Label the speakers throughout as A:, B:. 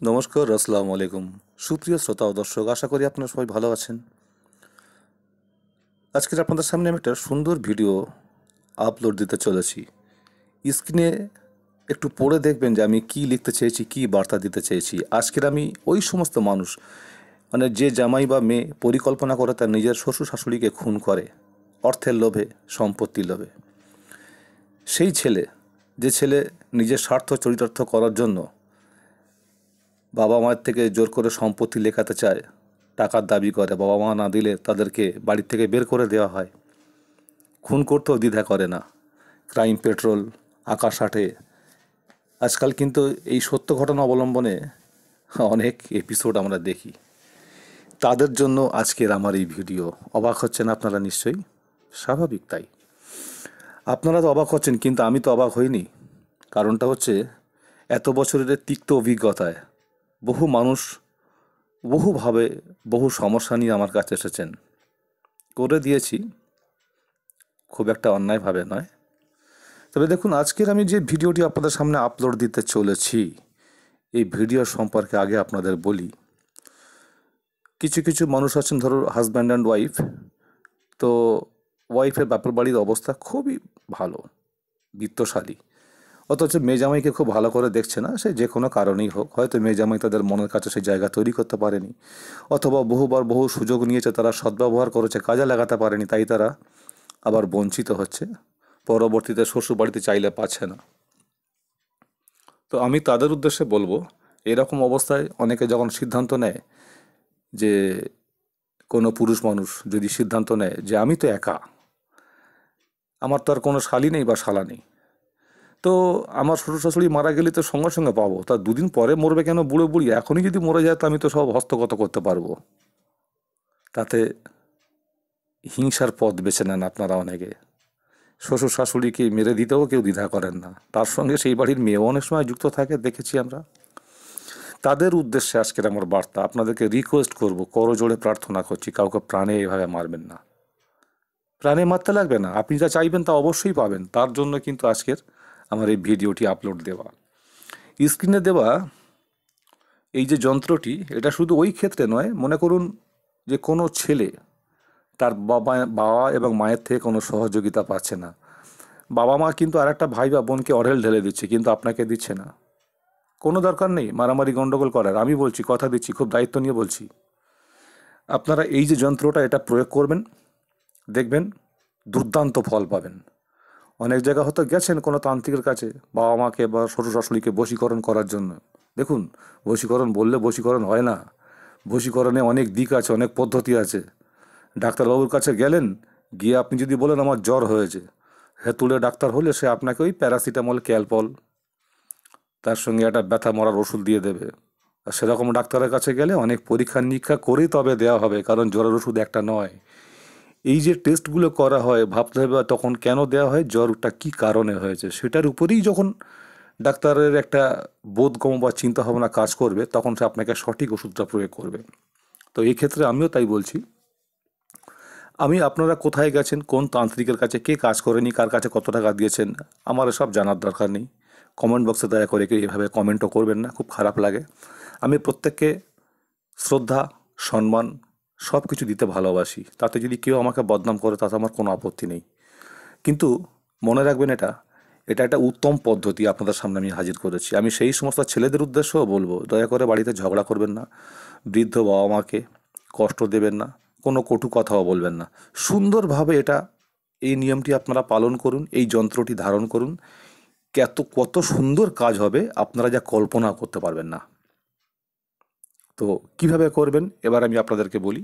A: নমস্কার, আসসালামু আলাইকুম। সুপ্রিয় শ্রোতা ও দর্শক, আশা করি আপনারা সবাই ভালো আছেন। আজকের আপনাদের সামনে আমি একটা সুন্দর ভিডিও আপলোড দিতে চলেছি। স্ক্রিনে একটু পড়ে দেখবেন যে আমি কি লিখতে চেয়েছি, কি বার্তা দিতে চেয়েছি। আজকের আমি ওই সমস্ত মানুষ, মানে যে জামাই বা মেয়ে পরিকল্পনা করে তার নিজের শ্বশুর শাশুড়িকে খুন করে অর্থের লোভে, সম্পত্তির লোভে। সেই ছেলে, যে ছেলে নিজের স্বার্থ চরিতার্থ করার জন্য বাবা মায়ের থেকে জোর করে সম্পত্তি লেখাতে চায়, টাকার দাবি করে, বাবা মা না দিলে তাদেরকে বাড়ি থেকে বের করে দেওয়া হয়, খুন করতেও দ্বিধা করে না। ক্রাইম পেট্রোল আকাশ আটে। আজকাল কিন্তু এই সত্য ঘটনা অবলম্বনে অনেক এপিসোড আমরা দেখি। তাদের জন্য আজকের আমার এই ভিডিও। অবাক হচ্ছেন আপনারা নিশ্চয়ই, স্বাভাবিক তাই। আপনারা তো অবাক হচ্ছেন, কিন্তু আমি তো অবাক হইনি। কারণটা হচ্ছে, এত বছরের তিক্ত অভিজ্ঞতায় বহু মানুষ বহুভাবে বহু সমস্যা নিয়ে আমার কাছে এসেছেন। করে দিয়েছি, খুব একটা অন্যায়ভাবে নয়। তবে দেখুন, আজকের আমি যে ভিডিওটি আপনাদের সামনে আপলোড দিতে চলেছি, এই ভিডিও সম্পর্কে আগে আপনাদের বলি। কিছু কিছু মানুষ আছেন, ধরো হাজব্যান্ড অ্যান্ড ওয়াইফ। তো ওয়াইফের বাপের বাড়ির অবস্থা খুবই ভালো, বিত্তশালী, অথচ মেয়ে জামাইকে খুব ভালো করে দেখছে না। সে যে কোনো কারণেই হোক, হয়তো মেয়ে জামাই তাদের মনের কাছে সেই জায়গা তৈরি করতে পারেনি, অথবা বহুবার বহু সুযোগ নিয়েছে, তারা সদ্ব্যবহার করেছে, কাজে লাগাতে পারেনি, তাই তারা আবার বঞ্চিত হচ্ছে, পরবর্তীতে শ্বশুর বাড়িতে চাইলে পাচ্ছে না। তো আমি তাদের উদ্দেশ্যে বলবো, এরকম অবস্থায় অনেকে যখন সিদ্ধান্ত নেয়, যে কোনো পুরুষ মানুষ যদি সিদ্ধান্ত নেয় যে আমি তো একা, আমার তো আর কোনো শালি নেই বা শালা নেই, তো আমার শ্বশুর শাশুড়ি মারা গেলে তো সঙ্গে সঙ্গে পাবো, তার দুদিন পরে মরবে কেন বুড়ো বুড়ি, এখনই যদি মরে যায় তো আমি তো সব হস্তগত করতে পারবো। তাতে হিংসার পথ বেছে নেন আপনারা অনেকে। শ্বশুর শাশুড়িকে মেরে দিতেও কেউ দ্বিধা করেন না, তার সঙ্গে সেই বাড়ির মেয়েও অনেক সময় যুক্ত থাকে, দেখেছি আমরা। তাদের উদ্দেশ্যে আজকের আমার বার্তা। আপনাদেরকে রিকোয়েস্ট করব, করজোড়ে প্রার্থনা করছি, কাউকে প্রাণে এভাবে মারবেন না। প্রাণে মারতে লাগবে না, আপনি যা চাইবেন তা অবশ্যই পাবেন। তার জন্য কিন্তু আজকের আমার এই ভিডিওটি আপলোড দেওয়া। স্ক্রিনে দেওয়া এই যে যন্ত্রটি, এটা শুধু ওই ক্ষেত্রে নয়। মনে করুন যে কোনো ছেলে তার বাবা এবং মায়ের থেকে কোনো সহযোগিতা পাচ্ছে না। বাবা মা কিন্তু আর একটা ভাই বা বোনকে অঢেল ঢেলে দিচ্ছে, কিন্তু আপনাকে দিচ্ছে না। কোনো দরকার নেই মারামারি গণ্ডগোল করার। আমি বলছি, কথা দিচ্ছি, খুব দায়িত্ব নিয়ে বলছি, আপনারা এই যে যন্ত্রটা, এটা প্রয়োগ করবেন, দেখবেন দুর্দান্ত ফল পাবেন। অনেক জায়গা হয়তো গেছেন কোনো তান্ত্রিকের কাছে, বাবা মাকে বা শ্বশুর শাশুড়িকে বশীকরণ করার জন্য। দেখুন, বশীকরণ বললে বশীকরণ হয় না। বশীকরণে অনেক দিক আছে, অনেক পদ্ধতি আছে। ডাক্তারবাবুর কাছে গেলেন, গিয়ে আপনি যদি বলেন আমার জ্বর হয়েছে, হেতুড়ে ডাক্তার হলে সে আপনাকে ওই প্যারাসিটামল, ক্যালপল, তার সঙ্গে একটা ব্যথা মরার ওষুধ দিয়ে দেবে। আর সেরকম ডাক্তারের কাছে গেলে অনেক পরীক্ষা নিরীক্ষা করেই তবে দেওয়া হবে, কারণ জ্বরের ওষুধ একটা নয়। এই যে টেস্টগুলো করা হয়, ভাবতে হবে তখন কেন দেওয়া হয়, জ্বরটা কী কারণে হয়েছে, সেটার উপরেই যখন ডাক্তারের একটা বোধগম্য বা চিন্তাভাবনা কাজ করবে, তখন সে আপনাকে সঠিক ওষুধটা প্রয়োগ করবে। তো এই ক্ষেত্রে আমিও তাই বলছি। আপনারা কোথায় গেছেন, কোন তান্ত্রিকের কাছে, কে কাজ করেনি, কার কাছে কত টাকা দিয়েছেন, আমার এসব জানার দরকার নেই। কমেন্ট বক্সে দয়া করে কেউ এভাবে কমেন্টও করবেন না, খুব খারাপ লাগে। আমি প্রত্যেককে শ্রদ্ধা, সম্মান সব কিছু দিতে ভালোবাসি। তাতে যদি কেউ আমাকে বদনাম করে, তাতে আমার কোনো আপত্তি নেই। কিন্তু মনে রাখবেন, এটা এটা একটা উত্তম পদ্ধতি আপনাদের সামনে আমি হাজির করেছি। আমি সেই সমস্ত ছেলেদের উদ্দেশ্যও বলবো, দয়া করে বাড়িতে ঝগড়া করবেন না, বৃদ্ধ বাবা মাকে কষ্ট দেবেন না, কোনো কটু কথাও বলবেন না। সুন্দরভাবে এই নিয়মটি আপনারা পালন করুন, এই যন্ত্রটি ধারণ করুন। কত সুন্দর কাজ হবে, আপনারা যা কল্পনা করতে পারবেন না। তো কিভাবে করবেন এবার আমি আপনাদেরকে বলি,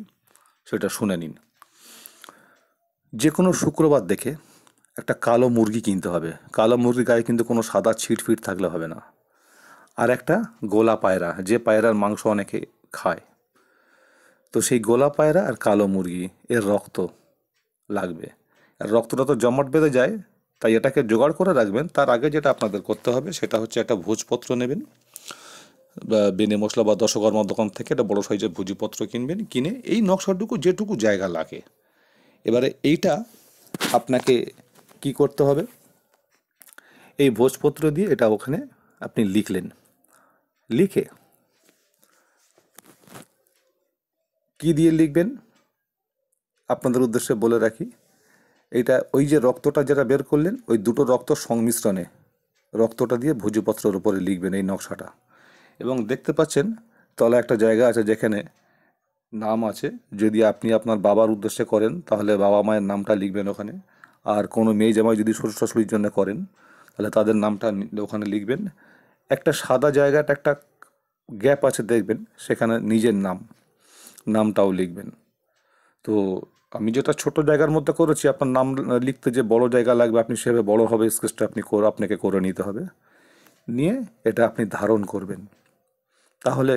A: সেটা শুনে নিন। যে কোনো শুক্রবার দেখে একটা কালো মুরগি কিনতে হবে। কালো মুরগির গায়ে কিন্তু কোনো সাদা ছিটফিট থাকলে হবে না। আর একটা গোলা পায়রা, যে পায়রার মাংস অনেকে খায়, তো সেই গোলা পায়রা আর কালো মুরগি এর রক্ত লাগবে। আর রক্তটা তো জমাট বেঁধে যায়, তাই এটাকে জোগাড় করে রাখবেন। তার আগে যেটা আপনাদের করতে হবে সেটা হচ্ছে, একটা ভোজপত্র নেবেন, বেনে মশলা বা দশকর্মার দোকান থেকে একটা বড়ো সাইজের ভোজিপত্র কিনবেন। কিনে এই নকশাটুকু যেটুকু জায়গা লাগে, এবারে এইটা আপনাকে কি করতে হবে, এই ভোজপত্র দিয়ে এটা ওখানে আপনি লিখলেন। লিখে কি দিয়ে লিখবেন আপনাদের উদ্দেশ্যে বলে রাখি, এইটা ওই যে রক্তটা যেটা বের করলেন ওই দুটো রক্ত সংমিশ্রণে রক্তটা দিয়ে ভোজপত্রের উপরে লিখবেন এই নকশাটা। এবং দেখতে পাচ্ছেন তলা একটা জায়গা আছে যেখানে নাম আছে। যদি আপনি আপনার বাবার উদ্দেশ্যে করেন তাহলে বাবা মায়ের নামটা লিখবেন ওখানে, আর কোনো মেয়ে জামাই যদি শ্বশুর শাশুড়ির জন্য করেন তাহলে তাদের নামটা ওখানে লিখবেন। একটা সাদা জায়গাটা একটা গ্যাপ আছে দেখবেন, সেখানে নিজের নামটাও লিখবেন। তো আমি যেটা ছোট জায়গার মধ্যে করেছি, আপনার নাম লিখতে যে বড় জায়গা লাগবে আপনি সেভাবে বড়োভাবে স্কেচটা আপনাকে করে নিতে হবে। নিয়ে এটা আপনি ধারণ করবেন। তাহলে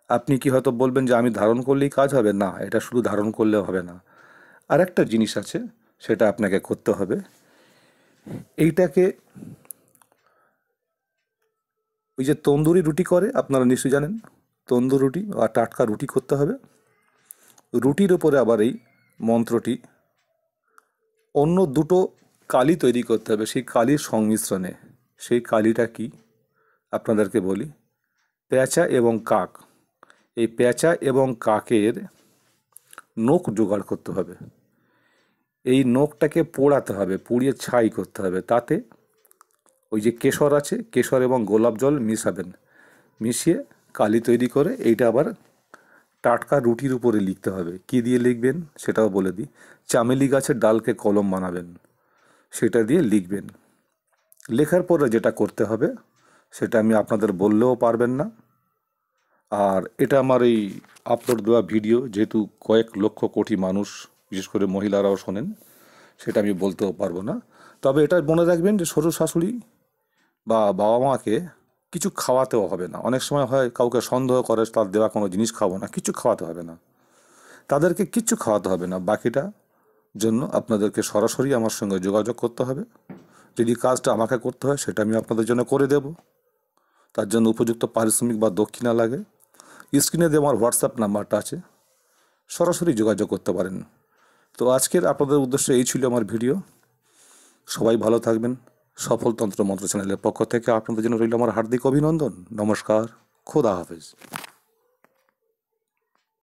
A: আপনি কি হয়তো বলবেন যে আমি ধারণ করলেই কাজ হবে, না, এটা শুধু ধারণ করলেও হবে না, আর একটা জিনিস আছে সেটা আপনাকে করতে হবে। এইটাকে ওই যে তন্দুরি রুটি করে আপনারা নিশ্চয়ই জানেন, তন্দুর রুটি বা টাটকা রুটি করতে হবে। রুটির ওপরে আবার এই মন্ত্রটি, অন্য দুটো কালি তৈরি করতে হবে সেই কালির সংমিশ্রণে। সেই কালিটা কি আপনাদেরকে বলি, পেঁচা এবং কাক। এই পেঁচা এবং কাকের নখ জোগাড় করতে হবে। এই নখটাকে পোড়াতে হবে, পুড়িয়ে ছাই করতে হবে। তাতে ওই যে কেশর আছে, কেশর এবং গোলাপ জল মিশাবেন, মিশিয়ে কালি তৈরি করে এইটা আবার টাটকা রুটির উপরে লিখতে হবে। কি দিয়ে লিখবেন সেটাও বলে দিই। চামেলি গাছের ডালকে কলম বানাবেন, সেটা দিয়ে লিখবেন। লেখার পরে যেটা করতে হবে সেটা আমি আপনাদের বললেও পারবেন না। আর এটা আমার এই আপলোড দেওয়া ভিডিও, যেহেতু কয়েক লক্ষ কোটি মানুষ বিশেষ করে মহিলারাও শোনেন, সেটা আমি বলতেও পারবো না। তবে এটা মনে রাখবেন যে শ্বশুর শাশুড়ি বা বাবা মাকে কিছু খাওয়াতেও হবে না। অনেক সময় হয় কাউকে সন্দেহ করে তার দেওয়া কোনো জিনিস খাবো না, কিছু খাওয়াতে হবে না, তাদেরকে কিচ্ছু খাওয়াতে হবে না। বাকিটা জন্য আপনাদেরকে সরাসরি আমার সঙ্গে যোগাযোগ করতে হবে। যদি কাজটা আমাকে করতে হয় সেটা আমি আপনাদের জন্য করে দেব, তার জন্য উপযুক্ত পারিশ্রমিক বা দক্ষিণা লাগে। স্ক্রিনে দিয়ে আমার হোয়াটসঅ্যাপ নাম্বারটা আছে, সরাসরি যোগাযোগ করতে পারেন। তো আজকের আপনাদের উদ্দেশ্যে এই ছিল আমার ভিডিও। সবাই ভালো থাকবেন। সফল তন্ত্র মন্ত্র চ্যানেলের পক্ষ থেকে আপনাদের জন্য রইল আমার হার্দিক অভিনন্দন। নমস্কার, খোদা হাফেজ।